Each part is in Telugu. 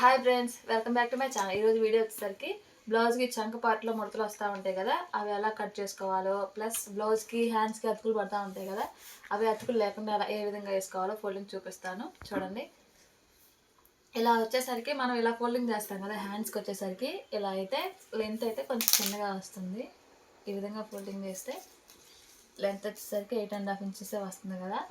Hi friends, welcome back to my channel. ఈరోజు వీడియో వచ్చేసరికి బ్లౌజ్కి చంక పార్ట్లో ముడతలు వస్తూ ఉంటాయి కదా, అవి ఎలా కట్ చేసుకోవాలో, ప్లస్ బ్లౌజ్కి హ్యాండ్స్కి అతుకులు పడుతూ ఉంటాయి కదా, అవి అతుకులు లేకుండా ఏ విధంగా వేసుకోవాలో ఫోల్డింగ్ చూపిస్తాను. చూడండి, ఇలా వచ్చేసరికి మనం ఇలా ఫోల్డింగ్ చేస్తాం కదా, హ్యాండ్స్కి వచ్చేసరికి ఇలా అయితే లెంత్ అయితే కొంచెం చిన్నగా వస్తుంది. ఈ విధంగా ఫోల్డింగ్ చేస్తే లెంత్ వచ్చేసరికి 8.5 ఇంచెస్ వస్తుంది కదా.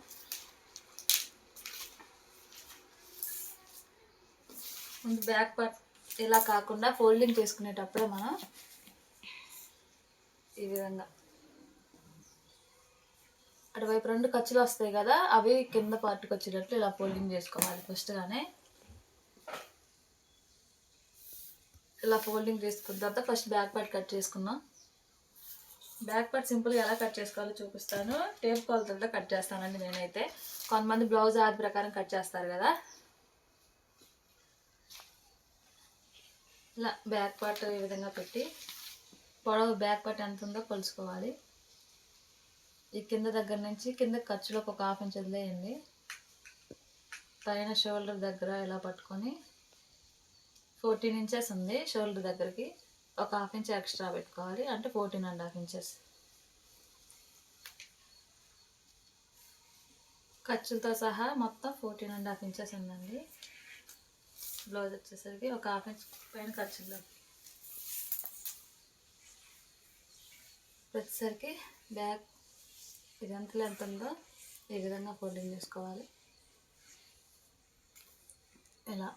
ముందు బ్యాక్ పార్ట్ ఇలా కాకుండా ఫోల్డింగ్ చేసుకునేటప్పుడే మనం ఈ విధంగా అటువైపు 2 ఖర్చులు వస్తాయి కదా, అవి కింద పార్ట్కి వచ్చేటట్లు ఇలా ఫోల్డింగ్ చేసుకోవాలి. ఫస్ట్గానే ఇలా ఫోల్డింగ్ చేసుకున్న తర్వాత ఫస్ట్ బ్యాక్ పార్ట్ కట్ చేసుకున్నాం. బ్యాక్ పార్ట్ సింపుల్గా ఎలా కట్ చేసుకోవాలో చూపిస్తాను. టేప్ కొలతలతో కట్ చేస్తానండి నేనైతే. కొంతమంది బ్లౌజ్ ఆది ప్రకారం కట్ చేస్తారు కదా. ఇలా బ్యాక్ పార్ట్ ఈ విధంగా పెట్టి పొడవు బ్యాక్ పార్ట్ ఎంత ఉందో కొలుసుకోవాలి. ఈ కింద దగ్గర నుంచి కింద ఖర్చులోకి ఒక 1/2 ఇంచ్ వదిలేయండి. పైన షోల్డర్ దగ్గర ఇలా పట్టుకొని 14 ఇంచెస్ ఉంది. షోల్డర్ దగ్గరికి ఒక 1/2 ఇంచ్ ఎక్స్ట్రా పెట్టుకోవాలి, అంటే 14.5 ఇంచెస్. ఖర్చులతో సహా మొత్తం 14.5 ఇంచెస్ ఉందండి. బ్లౌజ్ వచ్చేసరికి ఒక 1/2 ఇంచ్ పైన ఖర్చుల్లో వచ్చేసరికి బ్యాక్ ఇదంతా ఎంత ఉందో ఈ విధంగా ఫోల్డింగ్ చేసుకోవాలి. ఇలా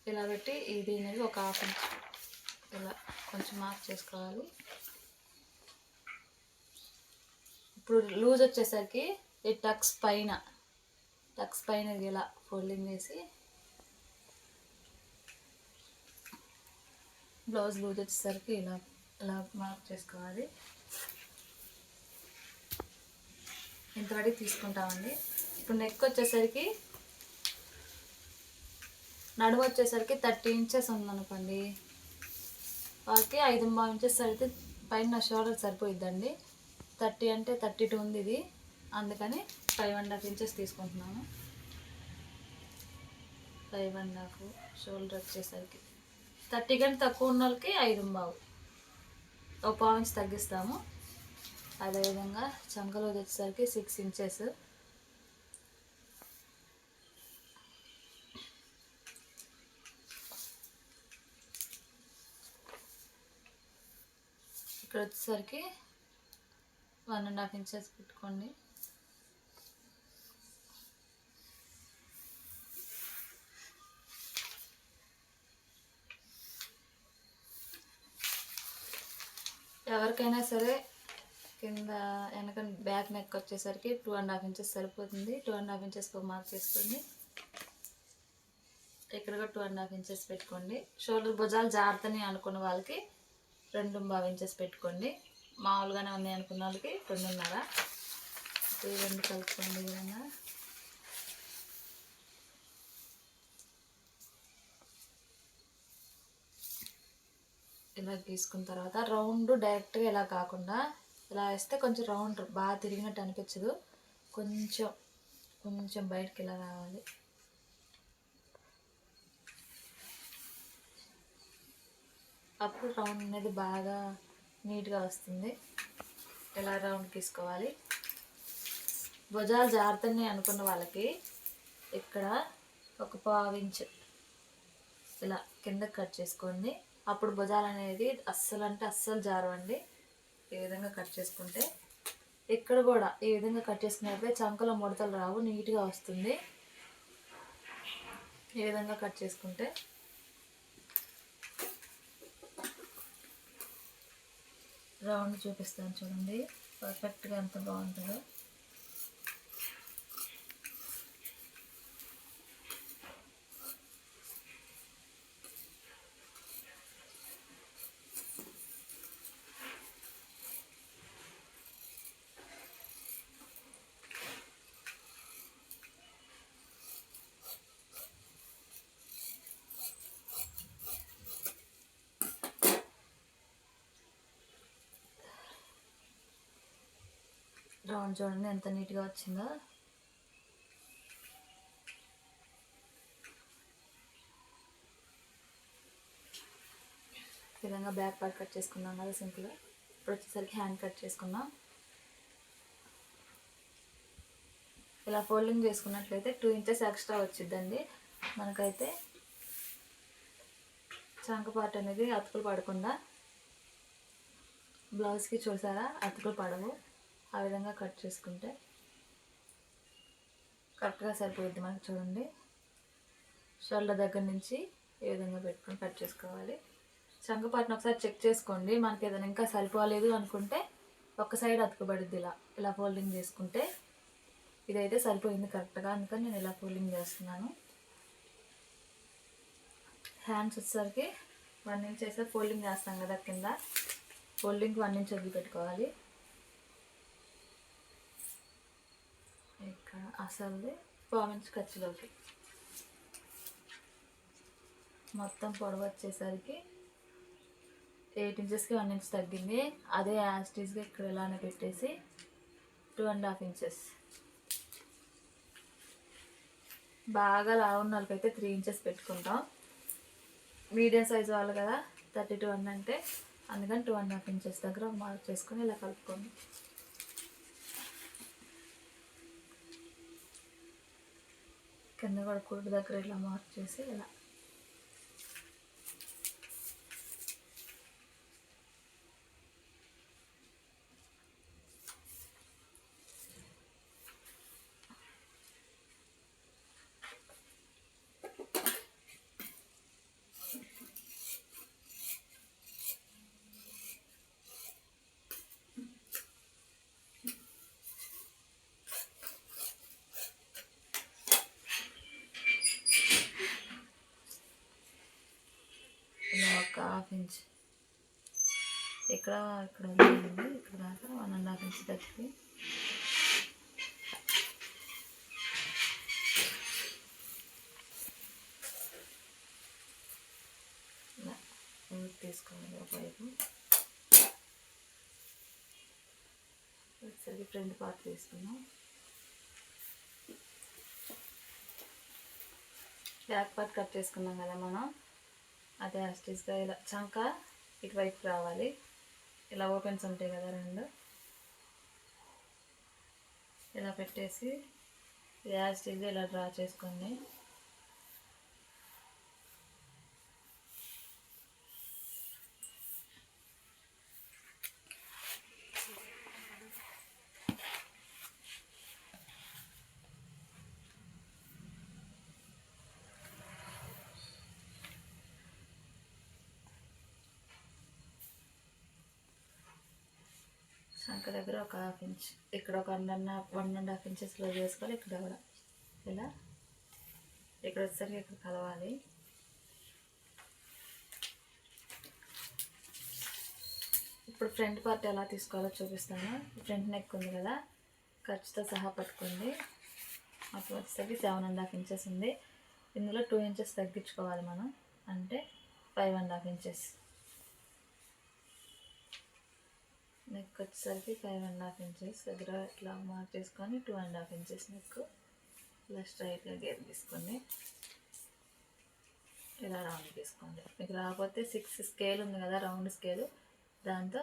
ఇలా పెట్టి ఇది అనేది ఒక 1/2 ఇంచ్ ఇలా కొంచెం మార్క్ చేసుకోవాలి. ఇప్పుడు లూజ్ వచ్చేసరికి ఈ టక్స్ పైన ఇలా ఫోల్డింగ్ చేసి బ్లౌజ్ లూజ్ వచ్చేసరికి ఇలా ఇలా మార్క్ చేసుకోవాలి. ఇంతవరకు తీసుకుంటామండి. ఇప్పుడు నెక్ వచ్చేసరికి నడుము వచ్చేసరికి 30 ఇంచెస్ ఉందనుకోండి, వాళ్ళకి 5.5 ఇంచెస్ అయితే పైన షోల్డర్ సరిపోయిద్దండి. 30 అంటే 32 ఉంది ఇది, అందుకని 5.5 ఇంచెస్ తీసుకుంటున్నాను. 5.5 షోల్డర్ వచ్చేసరికి 30 కంటే తక్కువ ఉన్న వాళ్ళకి 5.5, ఒక 1/4 ఇంచ్ తగ్గిస్తాము. అదేవిధంగా చంకలో వచ్చేసరికి 6 ఇంచెస్. ఇక్కడ వచ్చేసరికి 1.5 ఇంచెస్ పెట్టుకోండి. ఎవరికైనా సరే కింద వెనక బ్యాక్ నెక్ వచ్చేసరికి 2.5 ఇంచెస్ సరిపోతుంది. 2.5 ఇంచెస్ మార్క్ చేసుకోండి. ఇక్కడ కూడా 2.5 ఇంచెస్ పెట్టుకోండి. షోల్డర్ భుజాలు జారుతాయి అనుకున్న వాళ్ళకి 2.5 ఇంచెస్ పెట్టుకోండి. మామూలుగానే ఉన్నాయి అనుకున్న వాళ్ళకి 2.5. ఈ 2 కలుపుకోండి. ఈ విధంగా ఇలా గీసుకున్న తర్వాత రౌండ్ డైరెక్ట్గా ఇలా కాకుండా ఇలా వేస్తే కొంచెం రౌండ్ బాగా తిరిగినట్టు అనిపించదు. కొంచెం బయటకి ఇలా రావాలి. అప్పుడు రౌండ్ అనేది బాగా నీట్గా వస్తుంది. ఇలా రౌండ్ తీసుకోవాలి. భుజాలు జారుతున్నాయి అనుకున్న వాళ్ళకి ఇక్కడ ఒక 1/4 ఇంచ్ ఇలా కింద కట్ చేసుకోండి. అప్పుడు భుజాలు అనేది అస్సలు జారవండి. ఈ విధంగా కట్ చేసుకుంటే ఇక్కడ కూడా ఈ విధంగా కట్ చేసుకున్నట్లయితే చంకలో ముడతలు రావు, నీట్గా వస్తుంది. ఈ విధంగా కట్ చేసుకుంటే రౌండ్ చూపిస్తాను చూడండి, పర్ఫెక్ట్గా ఎంత బాగుంటుందో. రౌండ్ చూడండి ఎంత నీట్గా వచ్చిందో. ఈ విధంగా బ్యాక్ పార్ట్ కట్ చేసుకున్నాం కదా సింపుల్గా. ఇప్పుడు వచ్చేసరికి హ్యాండ్ కట్ చేసుకున్నాం. ఇలా ఫోల్డింగ్ చేసుకున్నట్లయితే 2 ఇంచెస్ ఎక్స్ట్రా వచ్చిద్దండి. మనకైతే చంక పార్ట్ అనేది అతుకులు పడకుండా, బ్లౌజ్కి చూసారా అతుకులు పడవు. ఆ విధంగా కట్ చేసుకుంటే కరెక్ట్గా సరిపోద్ది మనకు. చూడండి, షోల్డర్ దగ్గర నుంచి ఈ విధంగా పెట్టుకొని కట్ చేసుకోవాలి. చంక పార్ట్ని ఒకసారి చెక్ చేసుకోండి. మనకి ఏదైనా ఇంకా సరిపోలేదు అనుకుంటే ఒక సైడ్ అతుకుబడిద్ది. ఇలా ఫోల్డింగ్ చేసుకుంటే ఇదైతే సరిపోయింది కరెక్ట్గా, అందుకని నేను ఇలా ఫోల్డింగ్ చేస్తున్నాను. హ్యాండ్స్ వచ్చేసరికి 1 ఇంచ్ వేస్తే ఫోల్డింగ్ చేస్తాం కదా కింద, ఫోల్డింగ్కి 1 ఇంచ్ వదిలిపెట్టుకోవాలి. ఇక్కడ అసలు 1 ఇంచ్ ఖర్చులోకి మొత్తం పొడవు వచ్చేసరికి 8 ఇంచెస్కి 1 ఇంచ్ తగ్గింది. అదే యాస్టీస్గా ఇక్కడ ఇలానే పెట్టేసి 2.5 ఇంచెస్. బాగా లావు ఉన్న వాళ్ళకైతే 3 ఇంచెస్ పెట్టుకుంటాం. మీడియం సైజు వాళ్ళు కదా 32 అంటే, అందుకని 2.5 ఇంచెస్ దగ్గర మార్క్ చేసుకొని ఇలా కలుపుకోండి. కింద కూడా కుడి దగ్గర ఇలా మార్క్ చేసి ఇలా ఒక 1/2 ఇంచ్ ఇక్కడ వదిలేయండి. ఇక్కడ దాకా 1.5 ఇంచ్ తగ్గి తీసుకోవాలి. ఒకవైపు ఒకసారి ఫ్రంట్ పార్ట్ తీసుకున్నాం. బ్యాక్ పార్ట్ కట్ చేసుకున్నాం కదా మనం, అదే యాస్టీస్గా ఇలా చంక ఇటువైపు రావాలి. ఇలా ఓపెన్స్ ఉంటాయి కదా 2, ఇలా పెట్టేసి యాస్టీస్గా ఇలా డ్రా చేసుకోండి. చంక దగ్గర ఒక 1/2 ఇంచ్, ఇక్కడ ఒక 1.5 ఇంచెస్లో చేసుకోవాలి. ఇక్కడ కూడా ఇలా, ఇక్కడ వచ్చేసరికి ఇక్కడ కలవాలి. ఇప్పుడు ఫ్రంట్ పార్ట్ ఎలా తీసుకోవాలో చూపిస్తాను. ఫ్రంట్ నెక్ ఉంది కదా, ఖర్చుతో సహా పట్టుకోండి. అప్పుడు వచ్చేసరికి 7.5 ఇంచెస్ ఉంది. ఇందులో 2 ఇంచెస్ తగ్గించుకోవాలి మనం, అంటే 5.5 ఇంచెస్. నెక్ వచ్చేసరికి 5.5 ఇంచెస్ దగ్గర ఇట్లా మార్క్ చేసుకొని 2.5 ఇంచెస్ నెక్ ఇలా స్ట్రైట్గా గేర్ తీసుకోండి. ఇలా రౌండ్ తీసుకోండి. మీకు రాకపోతే 6 స్కేల్ ఉంది కదా, రౌండ్ స్కేలు, దాంతో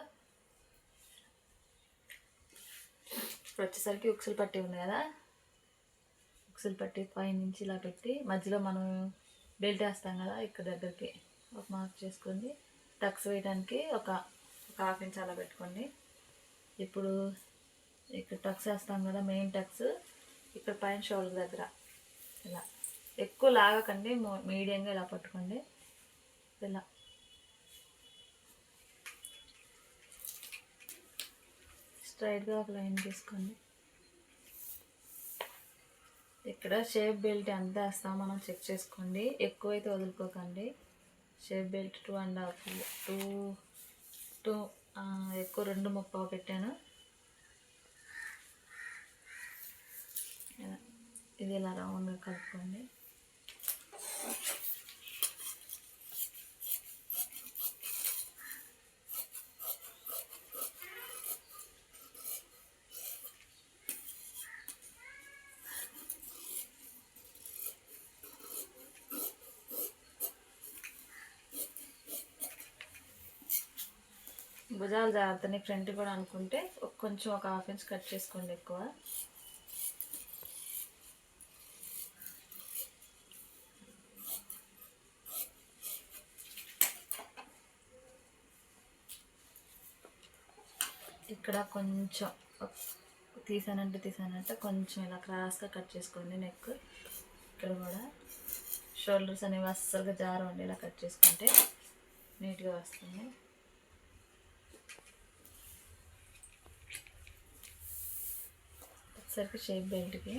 ఇప్పుడు వచ్చేసరికి ఉక్సులు పట్టి ఉంది కదా, ఉక్సులు పట్టి పైనుంచి ఇలా పెట్టి మధ్యలో మనం బెల్ట్ వేస్తాం కదా, ఇక్కడ దగ్గరికి ఒక మార్క్ చేసుకోండి. టక్స్ వేయడానికి ఒక 1/2 ఇంచ్ అలా పెట్టుకోండి. ఇప్పుడు ఇక్కడ టక్స్ వేస్తాం కదా, మెయిన్ టక్స్ ఇక్కడ పైన షోల్డర్ దగ్గర ఇలా ఎక్కువ లాగకండి, మీడియంగా ఇలా పట్టుకోండి. ఇలా స్ట్రైట్గా ఒక లైన్ తీసుకోండి. ఇక్కడ షేప్ బెల్ట్ ఎంత వేస్తామో మనం చెక్ చేసుకోండి, ఎక్కువైతే వదులుకోకండి. షేప్ బెల్ట్ 2.5 ఎక్కువ 2.30 పెట్టాను. ఇది ఇలా రౌండ్గా కలుపుకోండి. భుజాలు జాగ్రత్తని ఫ్రంట్ కూడా అనుకుంటే కొంచెం ఒక 1/2 ఇంచ్ కట్ చేసుకోండి ఎక్కువ. ఇక్కడ కొంచెం తీసానంటే కొంచెం ఇలా క్రాస్గా కట్ చేసుకోండి నెక్. ఇక్కడ కూడా షోల్డర్స్ అనేవి అస్సలుగా జారండి, ఇలా కట్ చేసుకుంటే నీట్గా వస్తుంది. వచ్చేసరికి షేప్ బెల్ట్కి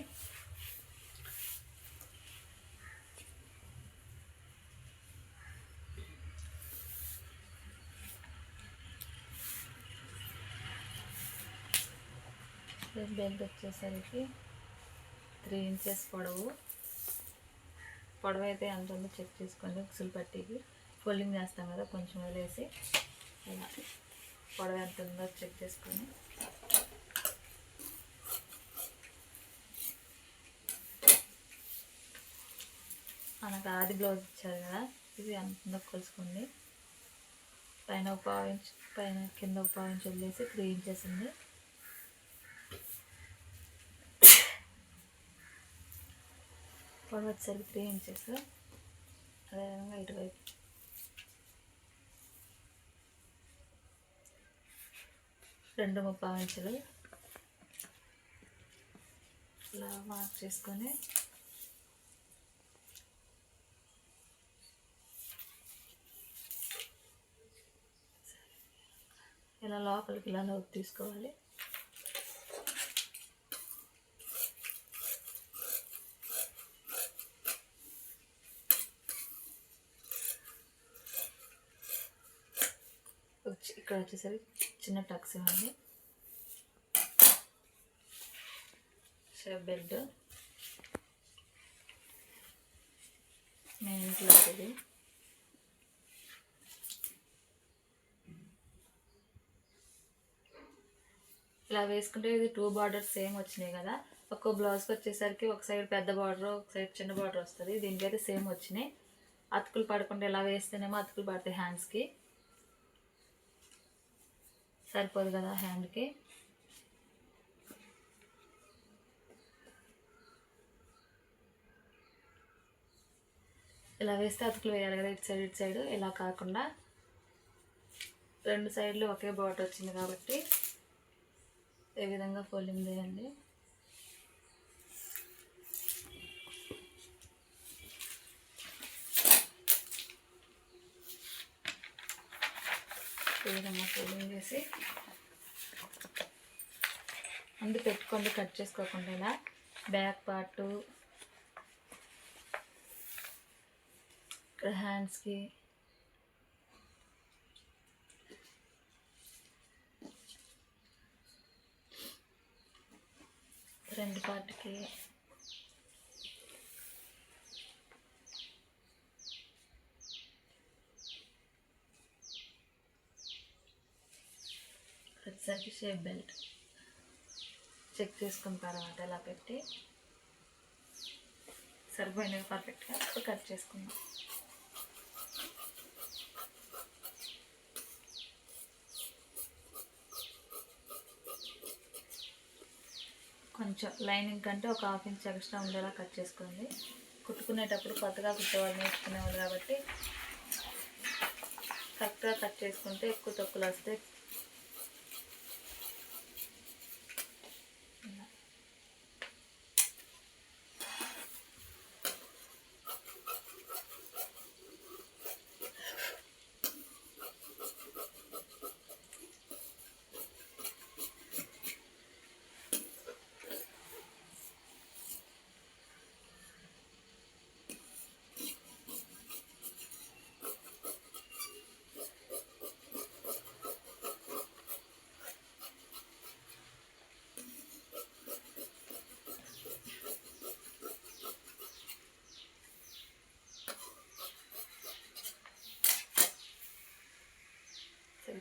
బెల్ట్ వచ్చేసరికి 3 ఇంచెస్ పొడవు అయితే ఎంత ఉందో చెక్ చేసుకోండి. ఉక్సులు పట్టీకి ఫోల్డింగ్ చేస్తాం కదా, కొంచెం వదిలేసి ఇలా పొడవు ఎంత ఉందో చెక్ చేసుకొని మనకు ఆది బ్లౌజ్ ఇచ్చారు కదా, ఇది ఎంత ఉందో కొలుసుకోండి. పైన ఒక 1/4 ఇంచ్, పైన కింద ఒక 1/4 ఇంచ్ వదిలేసి 3 ఇంచెస్ ఉంది. పొడవు వచ్చేసరికి 3 ఇంచెస్. అదేవిధంగా ఇటువైపు 2 ఇంచులు ఇలా మార్క్ చేసుకొని ఇలా లోపలికి ఇలా లోపు తీసుకోవాలి. ఇక్కడ వచ్చేసరికి చిన్న టక్స్ ఇవ్వండి. షేప్ బెల్ట్ మెయిన్ క్లాత్ ఇది. ఇలా వేసుకుంటే ఇది 2 బార్డర్స్ సేమ్ వచ్చినాయి కదా. ఒక్కో బ్లౌజ్కి వచ్చేసరికి ఒక సైడ్ పెద్ద బార్డర్, ఒక సైడ్ చిన్న బార్డర్ వస్తుంది. దీనికైతే సేమ్ వచ్చినాయి. అతుకులు పడకుండా ఇలా వేస్తేనేమో అతుకులు పడతాయి, హ్యాండ్స్కి సరిపోదు కదా హ్యాండ్కి. ఇలా వేస్తే అతుకులు వేయాలి కదా, ఇటు సైడ్ ఇలా కాకుండా 2 సైడ్లు ఒకే బార్డర్ వచ్చింది కాబట్టి ఏ విధంగా ఫోల్డింగ్ చేయండి. ఈ విధంగా ఫోల్డింగ్ చేసి అందు పెట్టుకోండి, కట్ చేసుకోకుండా. ఇలా బ్యాక్ పార్టు, ఇక్కడ హ్యాండ్స్కి, ఫ్రంట్ పార్ట్కి, వచ్చేసరికి షేప్ బెల్ట్ చెక్ చేసుకున్న తర్వాత ఇలా పెట్టి సరిపోయినవి పర్ఫెక్ట్గా కట్ చేసుకుందాం. కొంచెం లైనింగ్ కంటే ఒక 1/2 ఇంచ్ ఎక్స్ట్రా ఉండేలా కట్ చేసుకోండి. కుట్టుకునేటప్పుడు కొత్తగా కుట్టేవాళ్ళు నేర్చుకునేవాళ్ళు కాబట్టి కరెక్ట్గా కట్ చేసుకుంటే ఎక్కువ తక్కువలు వస్తాయి.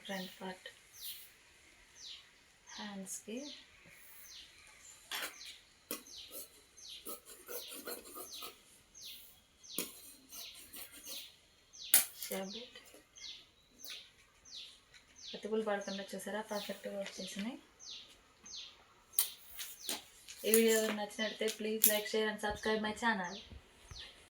ఫ్రంట్ పార్ట్ హ్యాండ్స్కి షేప్ బెల్ట్, అతుకులు పడకుండా చూసారా పర్ఫెక్ట్గా వచ్చేసినాయి. ఈ వీడియో నచ్చినట్లయితే please like share and subscribe my channel.